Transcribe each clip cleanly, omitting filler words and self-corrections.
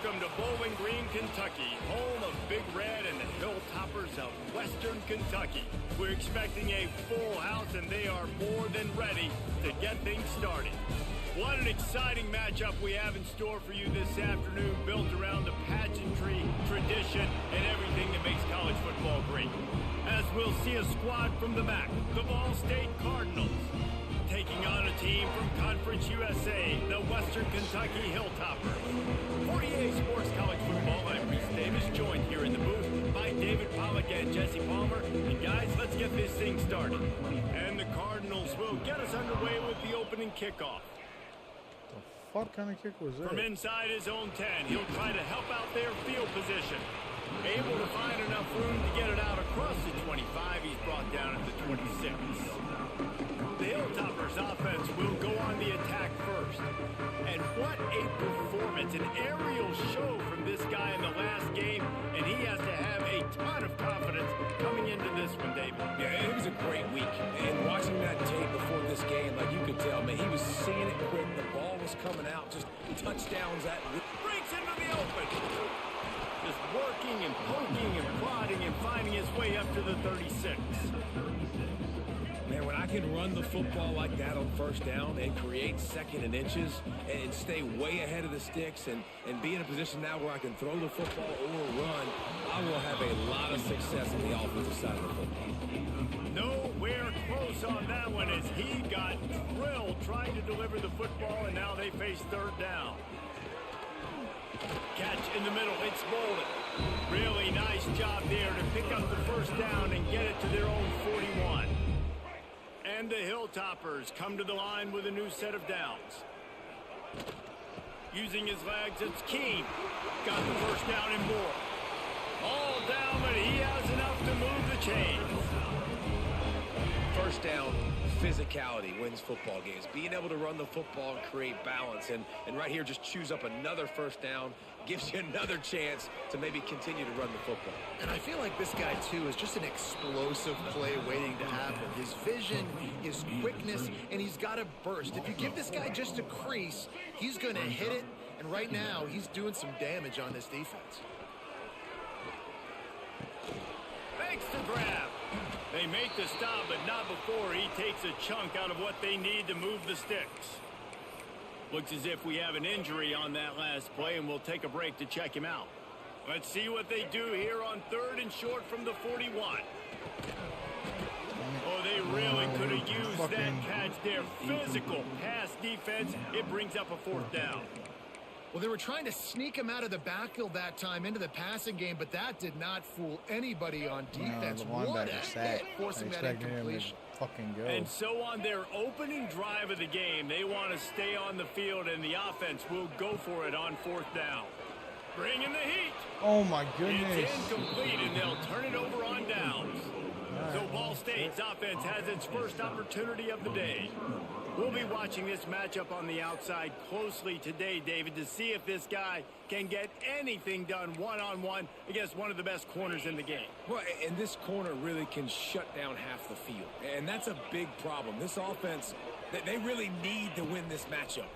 Welcome to Bowling Green, Kentucky, home of Big Red and the Hilltoppers of Western Kentucky. We're expecting a full house, and they are more than ready to get things started. What an exciting matchup we have in store for you this afternoon, built around the pageantry, tradition, and everything that makes college football great. As we'll see a squad from the back, the Ball State Cardinals, taking on a team from Conference USA, the Western Kentucky Hilltoppers. 48 Sports College Football, I'm Reese Davis, joined here in the booth by David Pollack and Jesse Palmer. And guys, let's get this thing started. And the Cardinals will get us underway with the opening kickoff. What kind of kick was that? From inside his own 10, he'll try to help out their field position. Able to find enough room to get it out across the 25, he's brought down at the 26. The Hilltoppers offense will go on the attack first. And what a performance, an aerial show from this guy in the last game, and he has to have a ton of confidence coming into this one, David. Yeah, it was a great week. And watching that tape before this game, like you could tell, man, he was seeing it quick. The ball was coming out, just touchdowns at breaks into the open. Just working and poking and prodding and finding his way up to the 36. Man, when I can run the football like that on first down and create second and inches and stay way ahead of the sticks and be in a position now where I can throw the football or run, I will have a lot of success on the offensive side of the football. Nowhere close on that one as he got drilled trying to deliver the football, and now they face third down. Catch in the middle, it's Bolden. Really nice job there to pick up the first down and get it to their own 41. And the Hilltoppers come to the line with a new set of downs. Using his legs, it's Keene. Got the first down and more. All down, but he has enough to move the chains. First down, physicality wins football games. Being able to run the football and create balance. And right here, just choose up another first down, gives you another chance to maybe continue to run the football. And I feel like this guy, too, is just an explosive play waiting to happen. His vision, his quickness, and he's got a burst. If you give this guy just a crease, he's going to hit it. And right now, he's doing some damage on this defense. Makes the grab. They make the stop, but not before he takes a chunk out of what they need to move the sticks. Looks as if we have an injury on that last play, and we'll take a break to check him out. Let's see what they do here on third and short from the 41. Oh, they really could have used that catch there. Physical pass defense. It brings up a fourth down. Well, they were trying to sneak him out of the backfield that time into the passing game, but that did not fool anybody on defense. What a hit, forcing that incompletion. Go. And so on their opening drive of the game, they want to stay on the field, and the offense will go for it on fourth down. Bring in the heat. Oh, my goodness. It's incomplete, and they'll turn it over on downs. So Ball State's offense has its first opportunity of the day. We'll be watching this matchup on the outside closely today, David, to see if this guy can get anything done one-on-one against one of the best corners in the game. Well, and this corner really can shut down half the field, and that's a big problem. This offense, they really need to win this matchup.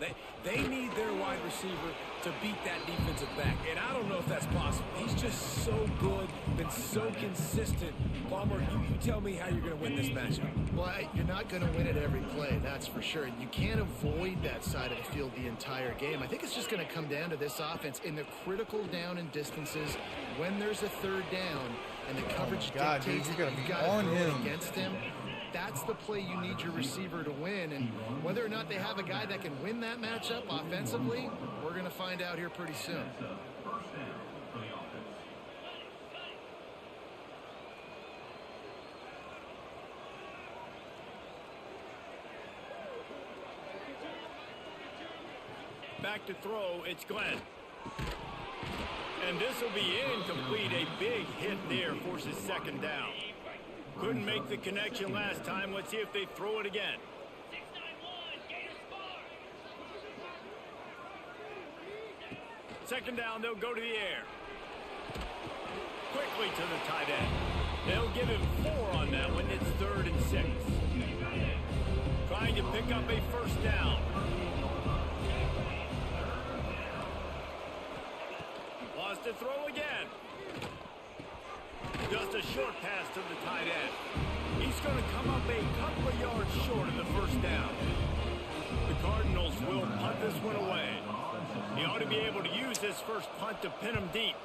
They need their wide receiver to beat that defensive back, and I don't know if that's possible. He's just so good, been so consistent. Palmer, you tell me how you're going to win this matchup. Well, you're not going to win it every play, that's for sure. You can't avoid that side of the field the entire game. I think it's just going to come down to this offense in the critical down and distances when there's a third down and the coverage dictates that you've got to throw it against him. That's the play you need your receiver to win. And whether or not they have a guy that can win that matchup offensively, we're going to find out here pretty soon. Back to throw, it's Glenn. And this will be incomplete. A big hit there forces second down. Couldn't make the connection last time. Let's see if they throw it again. Second down, they'll go to the air. Quickly to the tight end. They'll give him 4 on that one. It's 3rd and 6. Trying to pick up a first down. to throw again. Just a short pass to the tight end. He's going to come up a couple of yards short of the first down. The Cardinals will punt this one away. He ought to be able to use this first punt to pin him deep.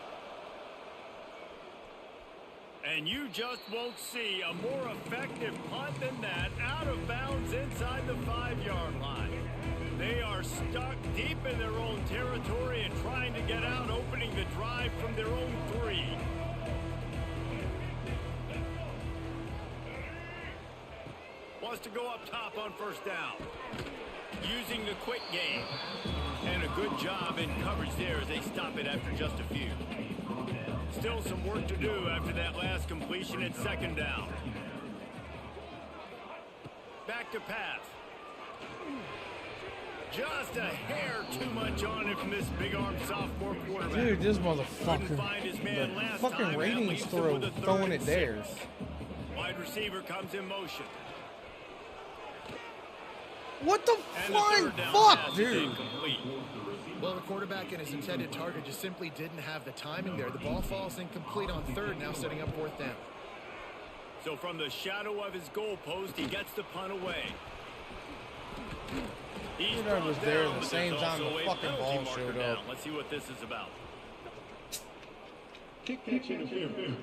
And you just won't see a more effective punt than that, out of bounds inside the 5-yard line. They are stuck deep in their own territory and trying to get out, opening the drive from their own 3. Wants to go up top on first down. Using the quick game. And a good job in coverage there as they stop it after just a few. Still some work to do after that last completion at second down. Back to pass. Just a hair too much on it from this big-arm sophomore quarterback. Dude, this Couldn't motherfucker. find his man last Fucking time, and that ratings leaves him throw with a third throwing and it 6. there. Wide receiver comes in motion. What the And the flying third down fuck, pass is dude? incomplete. Well, the quarterback and his intended target just simply didn't have the timing there. The ball falls incomplete on third, now setting up fourth down. So from the shadow of his goalpost, he gets the punt away. He's Dude, I was brought there down, the but same there's time also the a fucking penalty ball marker showed down. up. Let's see what this is about. Kick catch interference.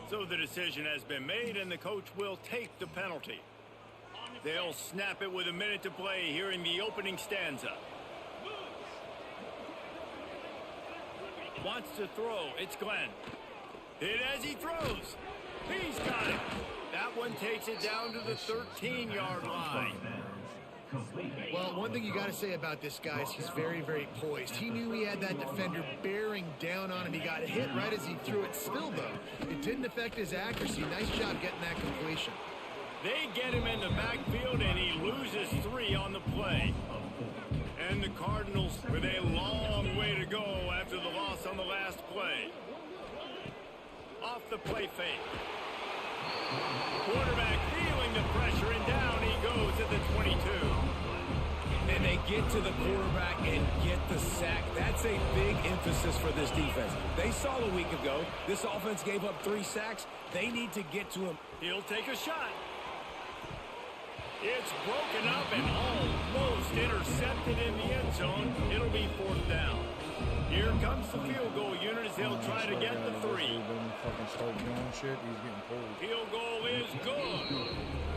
So the decision has been made, and the coach will take the penalty. They'll snap it with a minute to play here in the opening stanza. Wants to throw. It's Glenn. Hit as he throws. He's got it. That one takes it down to the 13-yard line. Well, one thing you got to say about this guy is he's very, very poised. He knew he had that defender bearing down on him. He got hit right as he threw it. Still, though, it didn't affect his accuracy. Nice job getting that completion. They get him in the backfield, and he loses 3 on the play. And the Cardinals with a long way to go after the loss on the last play. Off the play fake. Quarterback feeling the pressure, and down he goes at the 22. And they get to the quarterback and get the sack. That's a big emphasis for this defense. They saw a week ago, this offense gave up 3 sacks. They need to get to him. He'll take a shot. It's broken up and almost intercepted in the end zone. It'll be fourth down. Here comes the field goal unit as they'll try to get the 3. Fucking start doing shit. He's getting pulled. Field goal is good.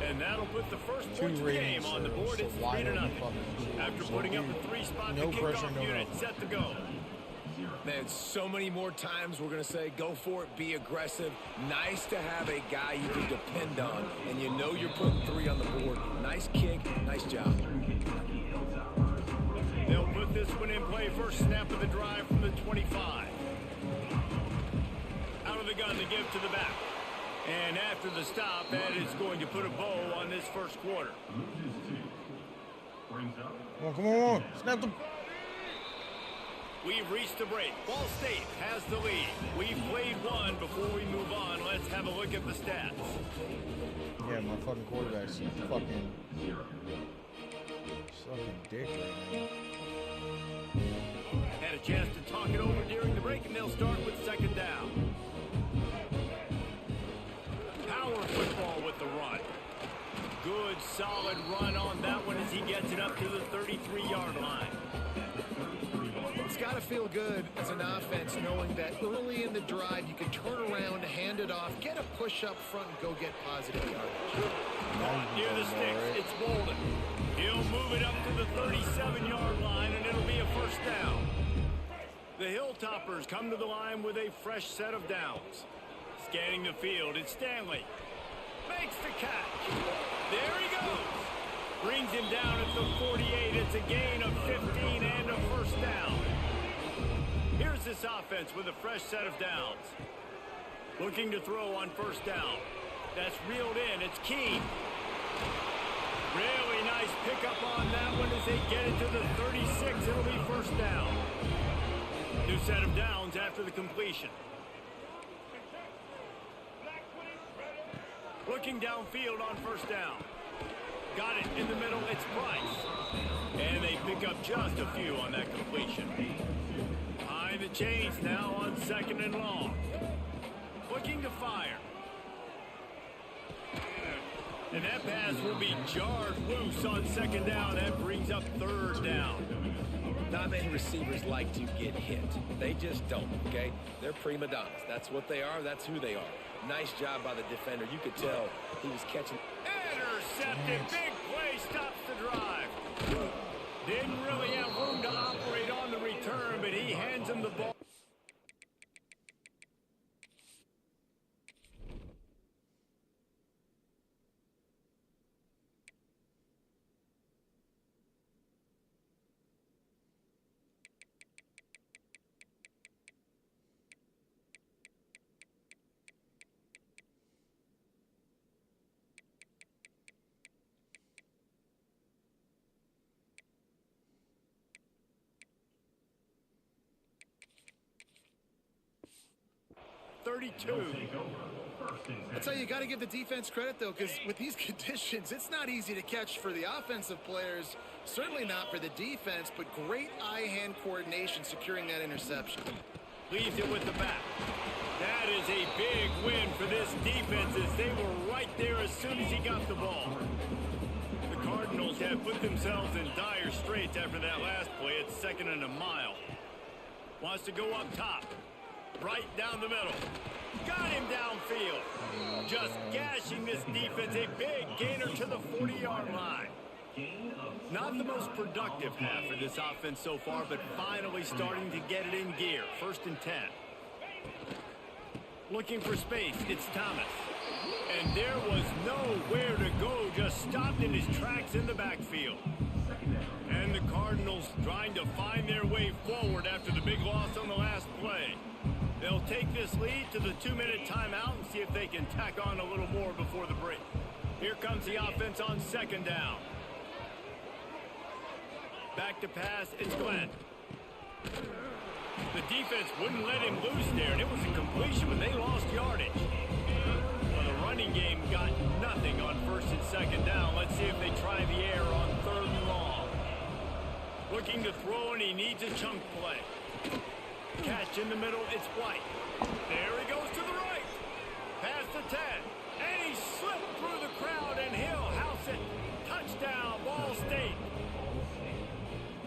And that'll put the first Two points of the game ratings on the are board. so It's wide 3-0. open fucking After shit. putting So, up a 3-spot, no the pressure, kickoff no unit nothing. set to go. Man, so many more times we're going to say, go for it, be aggressive. Nice to have a guy you can depend on, and you know you're putting 3 on the board. Nice kick, nice job. They'll put this one in play. First snap of the drive from the 25. Out of the gun to give to the back. And after the stop, that is going to put a bow on this first quarter. Come on. Snap the... We've reached the break. Ball State has the lead. We've played one. Before we move on, let's have a look at the stats. Yeah, my fucking quarterback's fucking... sucking dick right now. Had a chance to talk it over during the break, and they'll start with second down. Power football with the run. Good, solid run on that one as he gets it up to the 33-yard line. It's got to feel good as an offense knowing that early in the drive you can turn around, hand it off, get a push up front, and go get positive yardage. Caught near the sticks. It's Bolden. He'll move it up to the 37-yard line, and it'll be a first down. The Hilltoppers come to the line with a fresh set of downs. Scanning the field, it's Stanley. Makes the catch. There he goes. Brings him down at the 48. It's a gain of 15 and a first down. Here's this offense with a fresh set of downs. Looking to throw on first down. That's reeled in. It's Keene. Really nice pickup on that one as they get it to the 36. It'll be first down. New set of downs after the completion. Looking downfield on first down. Got it in the middle. It's Price. And they pick up just a few on that completion. Behind the chains now on 2nd and long. Looking to fire. And that pass will be jarred loose on 2nd down. That brings up 3rd down. Not many receivers like to get hit. They just don't, okay? They're prima donnas. That's what they are. That's who they are. Nice job by the defender. You could tell he was catching. Intercepted. Big play stops the drive. Didn't really have room to operate on the return, but he hands him the ball. I'll tell you, you got to give the defense credit, though, because with these conditions, it's not easy to catch for the offensive players. Certainly not for the defense, but great eye-hand coordination securing that interception. Leaves it with the back. That is a big win for this defense as they were right there as soon as he got the ball. The Cardinals have put themselves in dire straits after that last play. It's 2nd and a mile. Wants to go up top. Right down the middle. Got him downfield. Just gashing this defense. A big gainer to the 40-yard line. Not the most productive half for this offense so far, but finally starting to get it in gear. 1st and 10. Looking for space. It's Thomas. And there was nowhere to go. Just stopped in his tracks in the backfield. And the Cardinals trying to find their way forward after the big loss on the last play. They'll take this lead to the 2-minute timeout and see if they can tack on a little more before the break. Here comes the offense on 2nd down. Back to pass, it's Glenn. The defense wouldn't let him loose there, and it was a completion, but they lost yardage. Well, the running game got nothing on 1st and 2nd down. Let's see if they try the air on 3rd and long. Looking to throw, and he needs a chunk play. Catch in the middle, it's White. There he goes to the right. Past the 10. And he slipped through the crowd, and he'll house it. Touchdown, Ball State.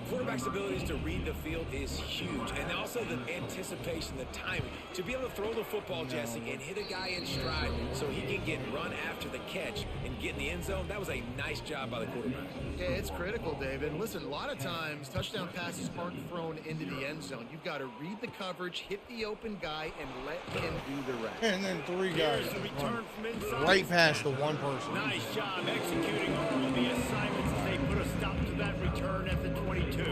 Quarterback's abilities to read the field is huge, and also the anticipation, the timing. To be able to throw the football, Jesse, and hit a guy in stride so he can get run after the catch and get in the end zone, that was a nice job by the quarterback. Yeah, it's critical, David. And listen, a lot of times, touchdown passes aren't thrown into the end zone. You've got to read the coverage, hit the open guy, and let him do the rest. And then 3 guys Return from inside. right past the one person. Nice job executing all of the assignments as they put a stop to that return at the 22. The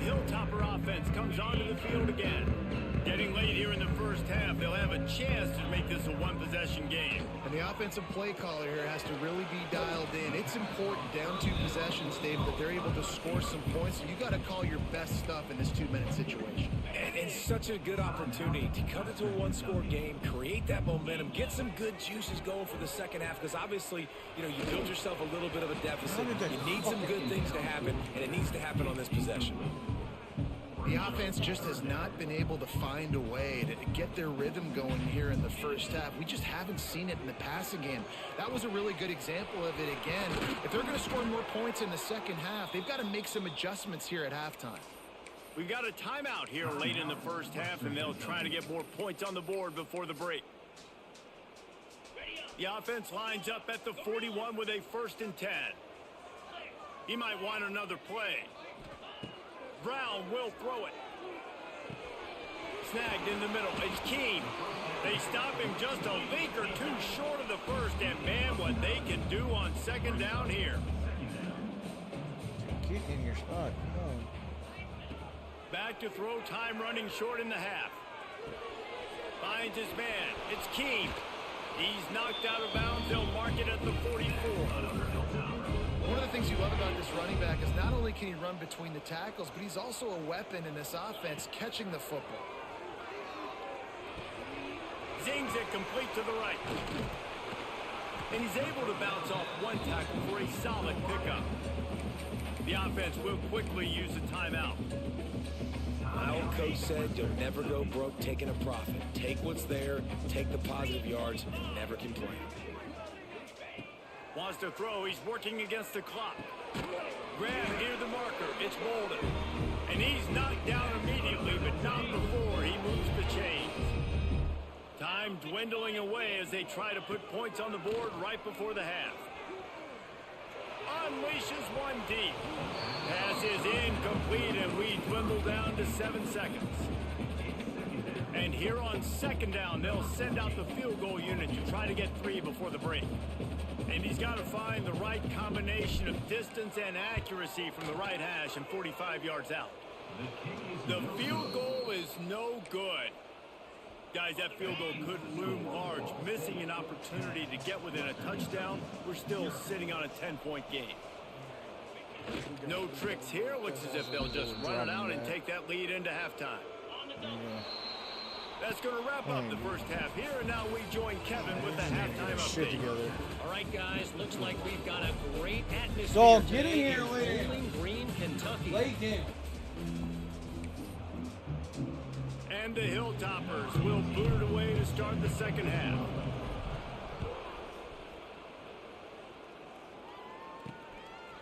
Hilltopper offense comes onto the field again. Getting late here in the first half, they'll have a chance to make this a one-possession game. And the offensive play caller here has to really be dialed in. It's important down 2 possessions, Dave, that they're able to score some points. So you got to call your best stuff in this 2-minute situation. And such a good opportunity to cut into a 1-score game, create that momentum, get some good juices going for the second half, because obviously, you build yourself a little bit of a deficit. You need some good things to happen, and it needs to happen on this possession. The offense just has not been able to find a way to get their rhythm going here in the first half. We just haven't seen it in the passing game. That was a really good example of it again. If they're going to score more points in the second half, they've got to make some adjustments here at halftime. We've got a timeout here late in the first half, and they'll try to get more points on the board before the break. The offense lines up at the 41 with a 1st and 10. He might want another play. Brown will throw it. Snagged in the middle. It's Keene. They stop him just a leak or 2 short of the first, and man, what they can do on 2nd down here. Get in your spot. Come on. Back to throw, time running short in the half. Finds his man. It's Keene. He's knocked out of bounds. They'll mark it at the 44. One of the things you love about this running back is not only can he run between the tackles, but he's also a weapon in this offense, catching the football. Zings it complete to the right. And he's able to bounce off 1 tackle for a solid pickup. The offense will quickly use a timeout. My old coach said you'll never go broke taking a profit. Take what's there, take the positive yards, and never complain. Wants to throw. He's working against the clock. Grab near the marker. It's Bolden. And he's knocked down immediately, but not before he moves the chains. Time dwindling away as they try to put points on the board right before the half. Unleashes one deep. Pass is incomplete, and we dwindle down to 7 seconds. And here on second down, they'll send out the field goal unit to try to get 3 before the break. And he's got to find the right combination of distance and accuracy from the right hash and 45 yards out. The field goal is no good. Guys, that field goal could loom large. Missing an opportunity to get within a touchdown. We're still sitting on a 10-point game. No tricks here. Looks as if they'll just run it out and take that lead into halftime. That's going to wrap up the first half here, and now we join Kevin with the halftime update. All right, guys, looks like we've got a great atmosphere. Dog, get in here, late. Bowling Green, Kentucky. Late game. And the Hilltoppers will boot it away to start the second half.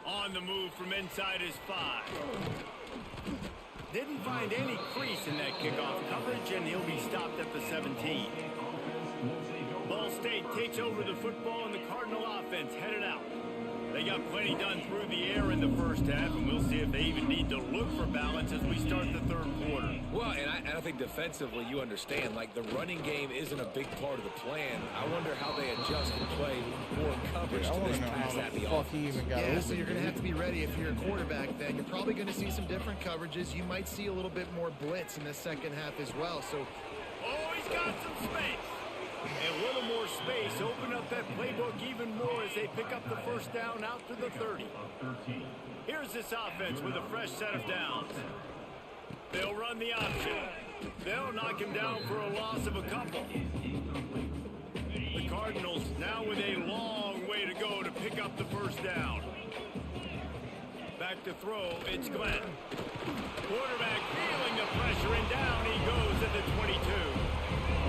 On the move from inside his 5. Didn't find any crease in that kickoff coverage, and he'll be stopped at the 17. Ball State takes over the football, and the Cardinal offense headed out. They got plenty done through the air in the first half, and we'll see if they even need to look for balance as we start the third quarter. Well, and I think defensively, you understand, like the running game isn't a big part of the plan. I wonder how they adjust and play more coverage to this pass-happy offense. Yeah, so you're going to have to be ready if you're a quarterback then. You're probably going to see some different coverages. You might see a little bit more blitz in the second half as well. So, oh, he's got some space. And a little more space, open up that playbook even more as they pick up the first down out to the 30. Here's this offense with a fresh set of downs. They'll run the option. They'll knock him down for a loss of a couple. The Cardinals now with a long way to go to pick up the first down. Back to throw, it's Glenn. Quarterback feeling the pressure, and down he goes at the 22.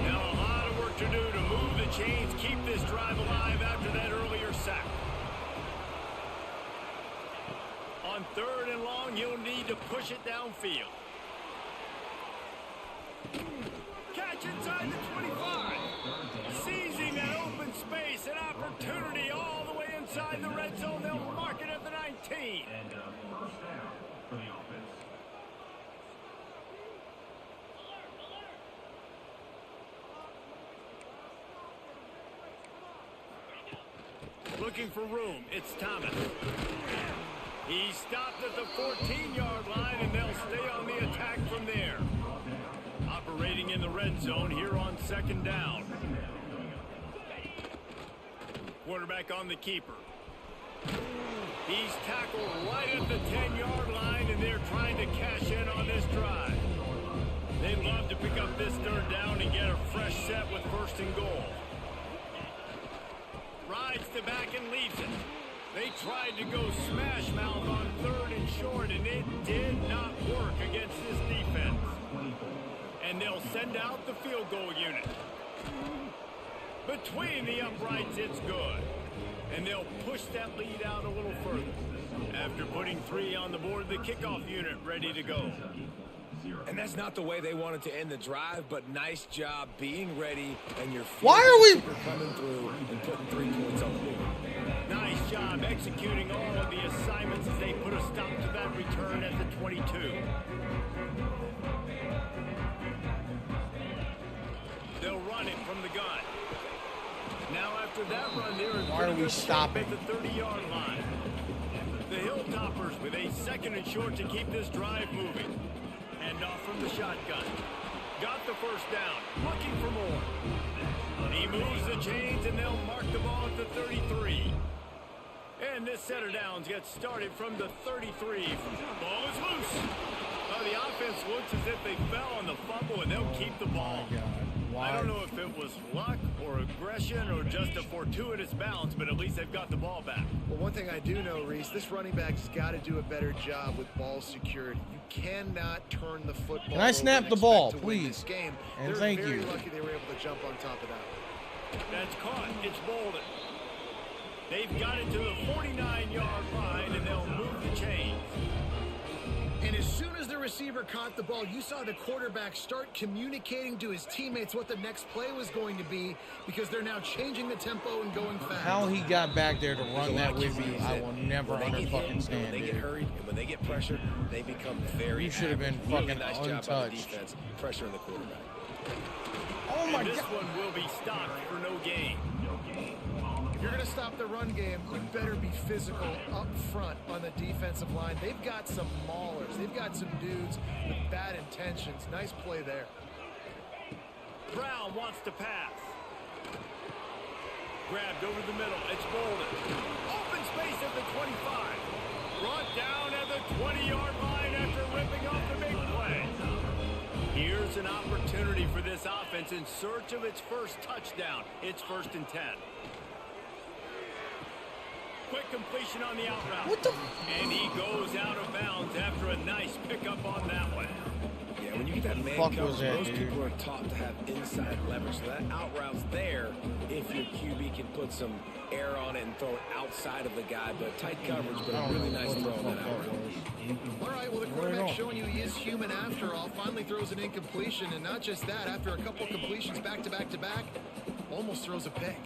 Now a lot of work to do to move the chains, keep this drive alive after that earlier sack. On third and long, you'll need to push it downfield. Catch inside the 25. Seizing that open space, an opportunity all the way inside the red zone. They'll mark it at the 19. And first down for the offense. Looking for room, it's Thomas. He's stopped at the 14-yard line, and they'll stay on the attack from there. Operating in the red zone here on second down. Quarterback on the keeper. He's tackled right at the 10-yard line, and they're trying to cash in on this drive. They'd love to pick up this third down and get a fresh set with first and goal. Rides the back and leaves it. They tried to go smash mouth on third and short, and it did not work against this defense. And they'll send out the field goal unit. Between the uprights, it's good. And they'll push that lead out a little further. After putting 3 on the board, the kickoff unit ready to go. And that's not the way they wanted to end the drive, but nice job being ready, and your Why are we coming through and putting 3 points on the board. Nice job executing all of the assignments as they put a stop to that return at the 22. They'll run it from the gun. Now after that run, they're in pretty good shape at the 30-yard line. The Hilltoppers with a second and short to keep this drive moving. And off from the shotgun. Got the first down. Looking for more. He moves the chains, and they'll mark the ball at the 33. And this set of downs gets started from the 33. Ball is loose. The offense looks as if they fell on the fumble, and they'll keep the ball. wide. I don't know if it was luck or aggression or just a fortuitous bounce, but at least they've got the ball back. Well, one thing I do know, Reese, this running back's got to do a better job with ball security. You cannot turn the football. Can I snap over the and ball, expect to win please? this game. And They're thank very you. lucky they were able to jump on top of that. That's caught. It's Bolden. They've got it to the 49-yard line, and they'll move the chains. And as soon as the receiver caught the ball, you saw the quarterback start communicating to his teammates what the next play was going to be, because they're now changing the tempo and going fast. How he got back there to run that with you, I will never fucking stand. When they get hurried and when they get pressured, they become very. You should have been really fucking nice job by the untouched. defense, pressuring the quarterback. Oh my And this God. one will be stopped for no gain. If you're going to stop the run game, you better be physical up front on the defensive line. They've got some maulers. They've got some dudes with bad intentions. Nice play there. Brown wants to pass. Grabbed over the middle. It's Bolden. Open space at the 25. Brought down at the 20-yard line after ripping off the big play. Here's an opportunity for this offense in search of its first touchdown. It's 1st and 10. Quick completion on the out route. What the? And he goes out of bounds after a nice pickup on that one. Yeah, when you get that man Fuck coverage, was that, most dude? people are taught to have inside leverage. So that out route's there if your QB can put some air on it and throw it outside of the guy. But tight coverage, but a really nice throw on that out route. All right, well, the quarterback showing you he is human after all. Finally throws an incompletion, and not just that, after a couple completions back to back to back, almost throws a pick.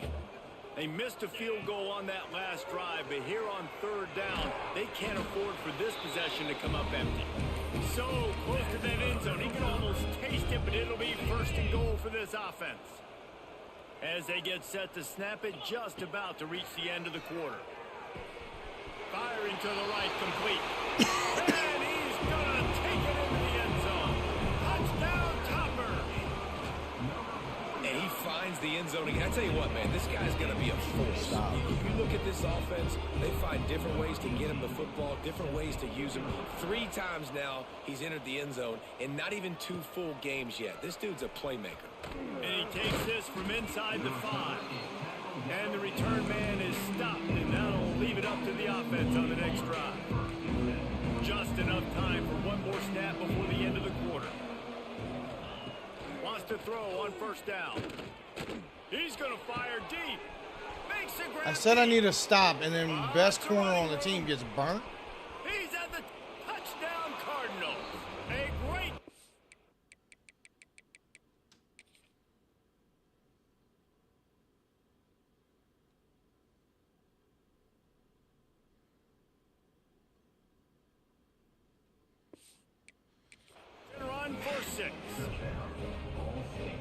They missed a field goal on that last drive, but here on 3rd down, they can't afford for this possession to come up empty. So close to that end zone, he can almost taste it, but it'll be 1st and goal for this offense. As they get set to snap it, just about to reach the end of the quarter. Firing to the right, complete. And he's gonna take it into the end zone. Touchdown, Topper. And he finds the end zone again. I tell you what, man, this guy's going to be a force. You look at this offense, they find different ways to get him the football, different ways to use him. 3 times now he's entered the end zone, and not even 2 full games yet. This dude's a playmaker. And he takes this from inside the 5. And the return man is stopped, and that'll leave it up to the offense on the next drive. Just enough time for one more snap before the end of the quarter. Wants to throw on 1st down. He's going to fire deep. Makes a grab. I said I need to stop, and then best corner on the team gets burnt. He's at the touchdown Cardinals. A great. Run for 6.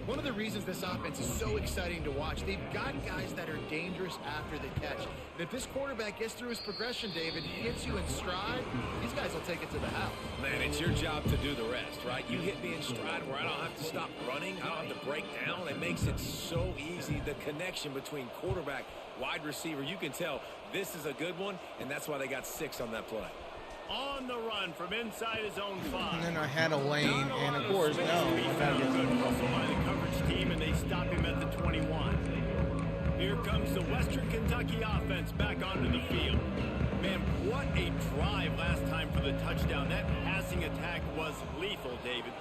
One of the reasons this offense is so exciting to watch, they've got guys that are dangerous after the catch. And if this quarterback gets through his progression, David, hits you in stride, these guys will take it to the house. Man, it's your job to do the rest, right? You hit me in stride where I don't have to stop running. I don't have to break down. It makes it so easy. The connection between quarterback, wide receiver, you can tell this is a good one, and that's why they got 6 on that play. On the run from inside his own 5. And then I had a lane, and of course, no. He found a good hustle by the coverage team, and they stop him at the 21. Here comes the Western Kentucky offense back onto the field. Man, what a drive last time for the touchdown. That passing attack was lethal, David.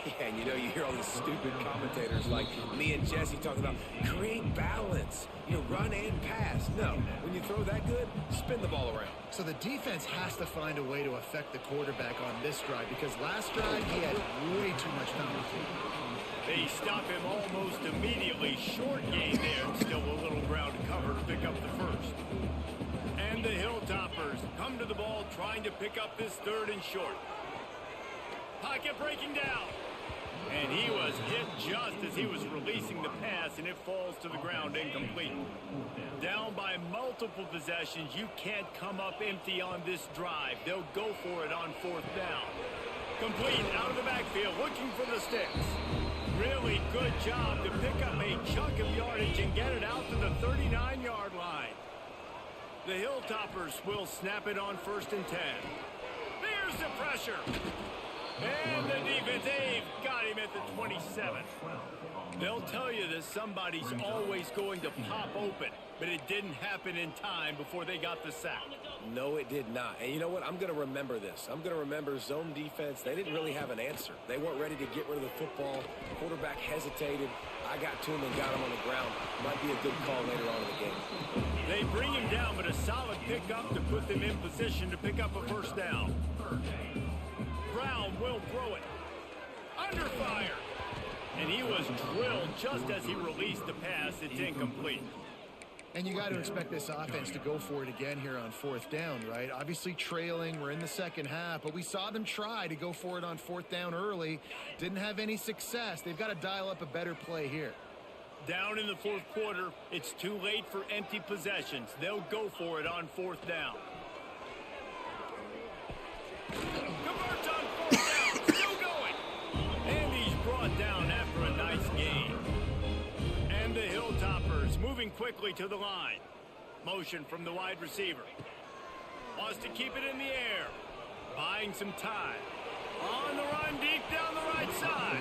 Yeah, and you know, you hear all these stupid commentators like me and Jesse talking about create balance, you know, run and pass. No, when you throw that good, spin the ball around. So the defense has to find a way to affect the quarterback on this drive, because last drive he had way too much time. They stop him almost immediately. Short gain there, and still a little ground cover to pick up the 1st. And the Hilltoppers come to the ball trying to pick up this 3rd and short. Pocket breaking down. And he was hit just as he was releasing the pass, and it falls to the ground incomplete. Down by multiple possessions, you can't come up empty on this drive. They'll go for it on 4th down. Complete out of the backfield, looking for the sticks. Really good job to pick up a chunk of yardage and get it out to the 39-yard line. The Hilltoppers will snap it on 1st and 10. There's the pressure. And the defense, they've got him at the 27. They'll tell you that somebody's always going to pop open, but it didn't happen in time before they got the sack. No, it did not. And you know what? I'm going to remember this. I'm going to remember zone defense. They didn't really have an answer. They weren't ready to get rid of the football. Quarterback hesitated. I got to him and got him on the ground. Might be a good call later on in the game. They bring him down, but a solid pickup to put them in position to pick up a first down. Brown will throw it. Under fire. And he was drilled just as he released the pass. It's incomplete. And you got to expect this offense to go for it again here on fourth down, right? Obviously trailing, we're in the second half, but we saw them try to go for it on fourth down early. Didn't have any success. They've got to dial up a better play here. Down in the fourth quarter, it's too late for empty possessions. They'll go for it on fourth down. Converts on fourth down, still going. And he's brought down after a nice gain. And the Hilltoppers moving quickly to the line. Motion from the wide receiver. Wants to keep it in the air. Buying some time. On the run, deep down the right side.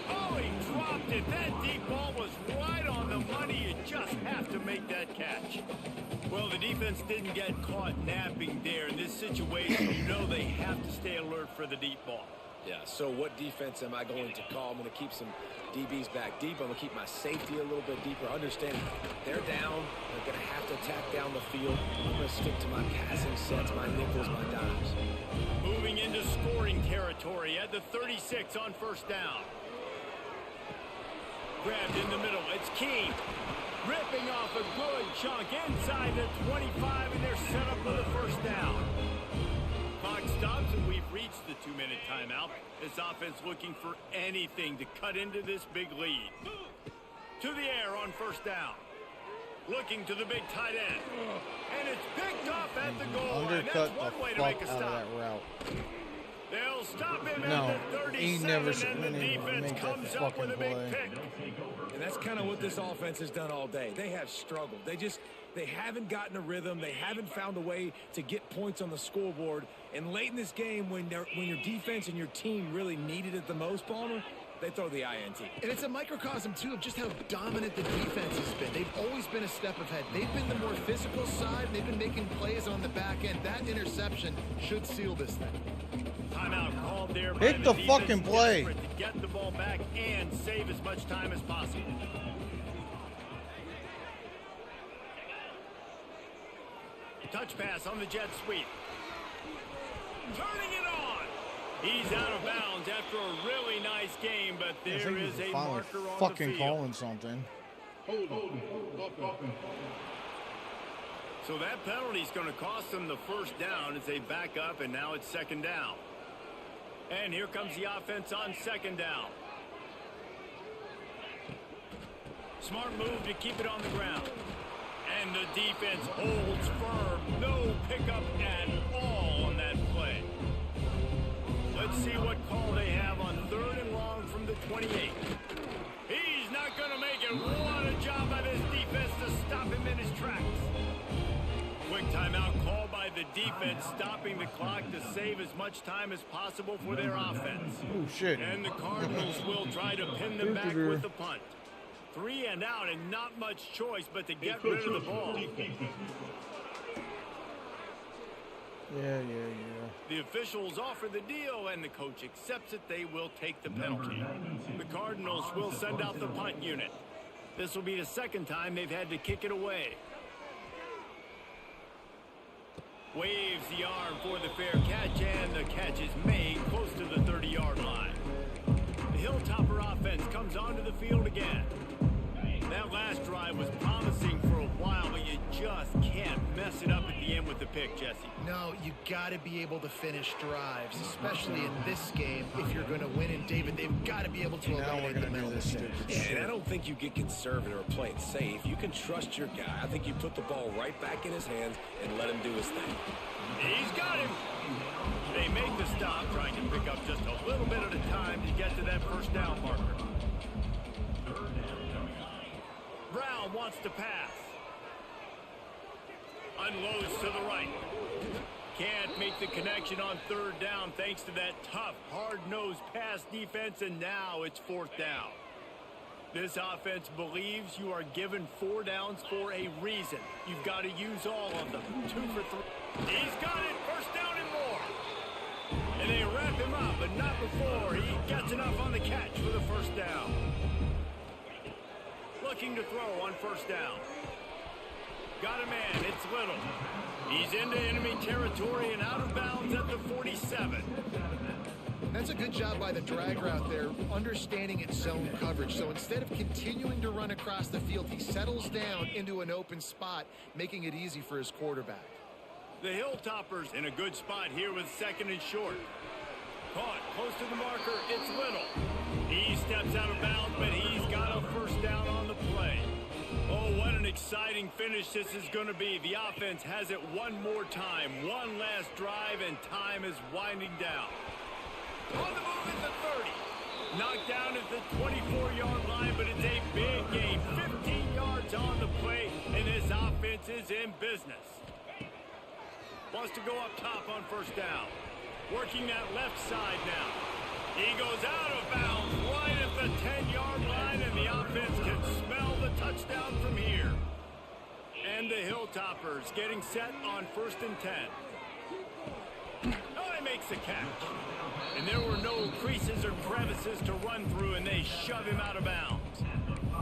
Oh, he dropped it. That deep ball was right on the money. You just have to make that catch. Well, the defense didn't get caught napping there. In this situation, you know they have to stay alert for the deep ball. Yeah, so what defense am I going to call? I'm going to keep some DBs back deep. I'm going to keep my safety a little bit deeper. Understand, they're down. They're going to have to attack down the field. I'm going to stick to my passing sets, my nickels, my dimes. Moving into scoring territory at the 36 on first down. Grabbed in the middle. It's King. Ripping off a good chunk inside the 25, and they're set up for the first down. Clock stops, and we've reached the 2-minute timeout. This offense looking for anything to cut into this big lead. To the air on first down. Looking to the big tight end. And it's picked off at the goal line. That's one way to make a stop. That route. They'll stop him No, at the 37, he never and the defense comes up with a big pick. And that's kind of what this offense has done all day. They have struggled. They haven't gotten a rhythm. They haven't found a way to get points on the scoreboard. And late in this game, when your defense and your team really needed it the most, Palmer, they throw the INT. And it's a microcosm, too, of just how dominant the defense has been. They've always been a step ahead. They've been the more physical side. They've been making plays on the back end. That interception should seal this thing. Timeout called there by Hit the fucking play. To get the ball back and save as much time as possible. Touch pass on the jet sweep. Turning it on. He's out of bounds after a really nice game, but there is a marker on the fucking field. calling something. So that penalty is going to cost them the first down as they back up, and now it's second down. And here comes the offense on second down. Smart move to keep it on the ground. And the defense holds firm. No pickup at all on that play. Let's see what call they have on third and long from the 28. He's not going to make it. What a job by this defense to stop him in his tracks. Quick timeout called by the defense, stopping the clock to save as much time as possible for their offense. Oh, shit. And the Cardinals will try to pin them back with the punt. 3 and out, and not much choice but to get rid of the ball. Yeah. The officials offer the deal, and the coach accepts it. They will take the penalty. The Cardinals will send out the punt unit. This will be the second time they've had to kick it away. Waves the arm for the fair catch, and the catch is made close to the 30-yard line. The Hilltopper offense comes onto the field again. That last drive was promising for a while, but you just can't mess it up at the end with the pick, Jesse. No, you got to be able to finish drives, especially in this game. If you're going to win, and David, they've got to be able to eliminate the mental mistakes. And I don't think you get conservative or play it safe. You can trust your guy. I think you put the ball right back in his hands and let him do his thing. He's got him. They make the stop, trying to pick up just a little bit at a time to get to that first down marker. Brown wants to pass. Unloads to the right. can't make the connection on third down thanks to that tough, hard-nosed pass defense, and now it's fourth down. This offense believes you are given 4 downs for a reason. You've got to use all of them. 2 for 3. He's got it. First down and more. And they wrap him up, but not before he gets enough on the catch for the first down. Looking to throw on first down. Got a man. It's Little. He's into enemy territory and out of bounds at the 47. That's a good job by the drag route there, understanding its zone coverage. So instead of continuing to run across the field, he settles down into an open spot, making it easy for his quarterback. The Hilltoppers in a good spot here with second and short. Caught close to the marker. It's Little. He steps out of bounds, but he's got a first down on the play. Oh, what an exciting finish this is going to be. The offense has it one more time. One last drive, and time is winding down. On the move at the 30. Knocked down at the 24-yard line, but it's a big game. 15 yards on the play, and this offense is in business. Wants to go up top on first down. Working that left side now. He goes out of bounds right at the 10-yard line, and the offense can smell the touchdown from here. And the Hilltoppers getting set on first and 10. Oh, he makes the catch. And there were no creases or crevices to run through, and they shove him out of bounds.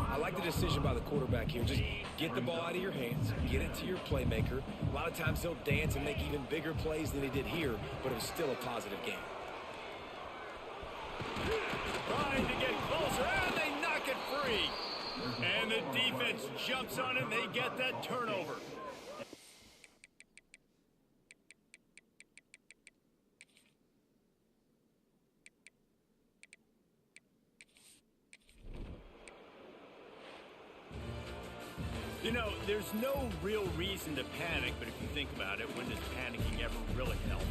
I like the decision by the quarterback here. Just get the ball out of your hands, get it to your playmaker. A lot of times they'll dance and make even bigger plays than he did here, but it was still a positive game. Trying to get closer, and they knock it free. And the defense jumps on it, and they get that turnover. You know, there's no real reason to panic, but if you think about it, when does panicking ever really help?